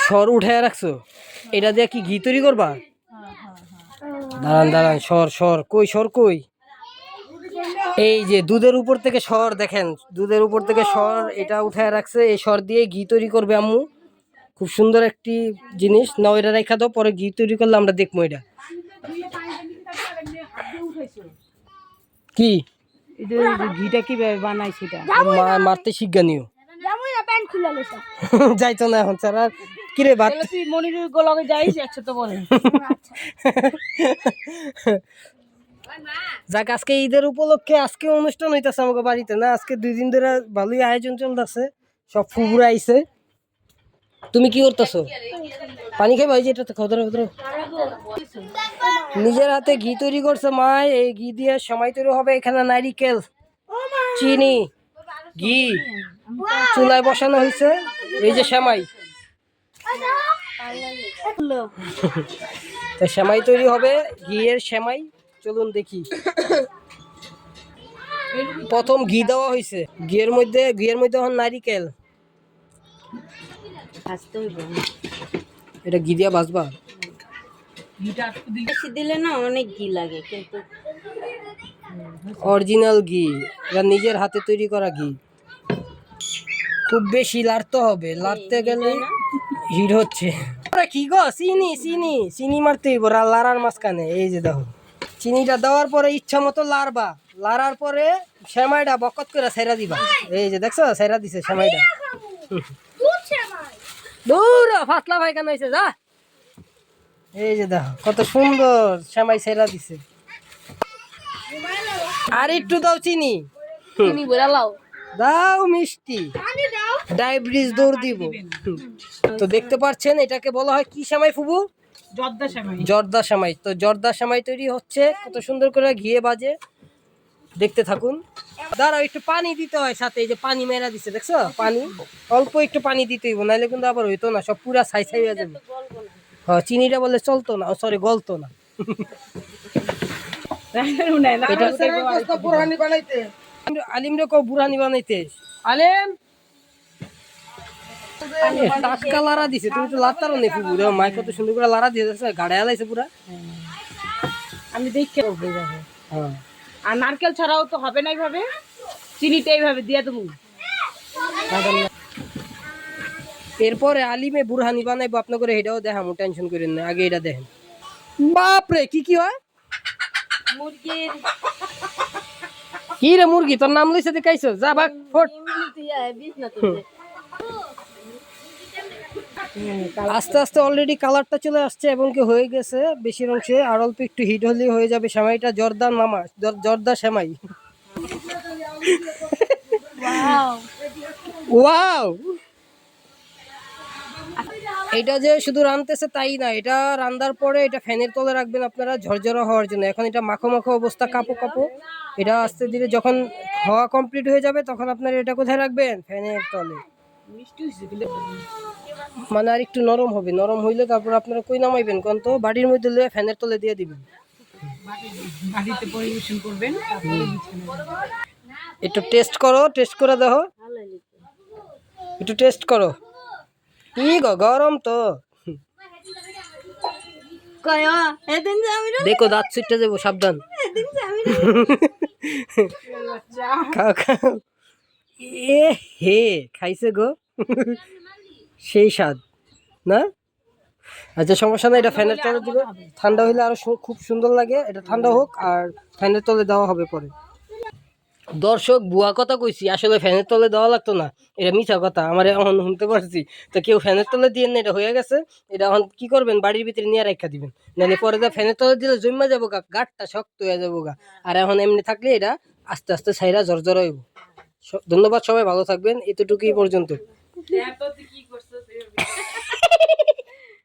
সর উঠায় রাখছো, এটা দিয়ে কি ঘি তৈরি করবা? দাঁড়ান দাঁড়ান, সর সর কই, সর কই? এই যে দুধের উপর থেকে সর, দেখেন দুধের উপর থেকে সর এটা উঠায় রাখছে। এই সর দিয়ে ঘি তৈরি করবে আম্মু। খুব সুন্দর একটি জিনিস। নাও এটা রেখা দাও, পরে ঘি তৈরি করলে আমরা দেখবো এটা কি। ঘিটা কিভাবে বানাই সেটা মারতে শিখা নিও। যাইতো না এখন স্যার। আর কিরে ভাত তুই মনিরের গোলকে যাইস একসাথে বলে। যাক, আজকে ঈদের উপলক্ষে আজকে অনুষ্ঠান হইতেছে আমাকে বাড়িতে। না আজকে 2 দিন ধরে ভালোই আয়োজন চলতেছে, সব ফুবুরা আইছে। তুমি কি করতেছো? পানি খাই ভাই, যেটা খদর খদর। নিজের হাতে ঘি তৈরি করছে মা। এই ঘি দিয়ে সেমাই তৈরি হবে। এখানে নারিকেল, চিনি, ঘি চুলায় বসানো হয়েছে। এই যে সেমাই, তো সেমাই তৈরি হবে, ঘিয়ের সেমাই। চলুন দেখি। প্রথম ঘি দেওয়া হয়েছে ঘিয়ের মধ্যে এখন নারিকেল। এটা ঘি দিয়া ভাজবা? বেশি দিলে না অনেক ঘি লাগে, কিন্তু অরিজিনাল ঘি, এটা নিজের হাতে তৈরি করা ঘি। খুব বেশি লাড়তে হবে, লাড়তে গেলে হিট হচ্ছে। কি গো, চিনি চিনি চিনি মারতে হইব লাড়ার মাঝখানে। এই যে দেখো, চিনিটা দেওয়ার পরে ইচ্ছা মতো লাড়বা। লাড়ার পরে সেমাইটা বকত করে সেরা দিবা। এই যে দেখছো, সেরা দিছে সেমাইটা। দূর ফাতলা ভাই কেন হয়েছে যা। এই যে দেখো কত সুন্দর সেমাই সেরা দিছে। আর একটু দাও চিনি, দাও মিষ্টি, ডায়াবেটিস দৌড় দিব। তো দেখতে পাচ্ছেন এটাকে বলা হয় কি সেমাই ফুবু? জর্দা সেমাই। জর্দা সেমাই। তো জর্দা সেমাই তৈরি হচ্ছে, কত সুন্দর করে ঘিয়ে বাজে। দেখতে থাকুন। দাঁড়াও, একটু পানি দিতে হয় সাথে। এই যে পানি মেরা দিছে দেখছো, পানি অল্প একটু পানি দিতে হইব, নাহলে কিন্তু আবার হইতো না, সব পুরা ছাই ছাই হয়ে যাবে। হ্যাঁ, চিনিটা বলে চলতো না, সরি গলতো না। আলিম রে কো বুড়ানি বানাইতে। আলিম টাটকা লাড়া দিছে, তুমি তো লাড়তারো নেই ফুবু। মাই কত সুন্দর করে লাড়া দিয়ে গাড়ায় লাইছে পুরা। আমি দেখতে হবে। হ্যাঁ, আর নারকেল ছাড়াও তো হবে না এইভাবে, চিনিটা এইভাবে দিয়ে দেবো। এরপরে আলিমে বুরহানি বানাইবো আপনার করে, এটাও দেখামো, টেনশন করেন না। আগে এটা দেখেন। বাপরে কি কি হয়? মুরগির কি রে মুরগি, তোর নাম লইছে দেখাইছো? যা ভাগ ফট। আস্তে আস্তে অলরেডি কালারটা চলে আসছে এবং কি হয়ে গেছে বেশির অংশে। আর অল্প একটু হিট হলেই হয়ে যাবে সেমাইটা। জর্দার মামা, জর্দা সেমাই। ওয়াও! এটা যে শুধু রানতেছে তাই না, এটা রান্নার পরে এটা ফ্যানের তলে রাখবেন আপনারা ঝরঝরা হওয়ার জন্য। এখন এটা মাখো মাখো অবস্থা, কাপো কাপো। এটা আস্তে ধীরে যখন হওয়া কমপ্লিট হয়ে যাবে তখন আপনারা এটা কোথায় রাখবেন? ফ্যানের তলে। মানে আর একটু নরম হবে, নরম হইলে তারপর আপনারা কই নামাইবেন কোন? তো বাড়ির মধ্যে লয়ে ফ্যানের তলে দিয়ে দিবেন। বাড়িতে পরিবেশন করবেন। একটু টেস্ট করো, টেস্ট করে দেখো, একটু টেস্ট করো। কি গো, গরম তো। দেখো দাঁত ছুটতে যাবো, সাবধান। খাও খাও। এ হে, খাইছে গো, সেই স্বাদ না? আচ্ছা সমস্যা নাই, এটা ফ্যানের তলে দিবে। ঠান্ডা হইলে আরো খুব সুন্দর লাগে। এটা ঠান্ডা হোক, আর ফ্যানের তলে দেওয়া হবে পরে। দর্শক বুয়া কথা কইছি, আসলে ফ্যানের তলে দেওয়া লাগতো না, এটা মিথ্যা কথা। আমার এখন শুনতে পারছি। তো কেউ ফ্যানের তলে দিয়ে না, এটা হয়ে গেছে। এটা এখন কি করবেন, বাড়ির ভিতরে নিয়ে রাখা দিবেন, নাহলে পরে ফ্যানের তলে দিলে জমা যাবো গা, গাঠটা শক্ত হয়ে যাবো গা। আর এখন এমনি থাকলে এটা আস্তে আস্তে ছাইরা জর্জর হইব। ধন্যবাদ, সবাই ভালো থাকবেন। এতটুকুই পর্যন্ত।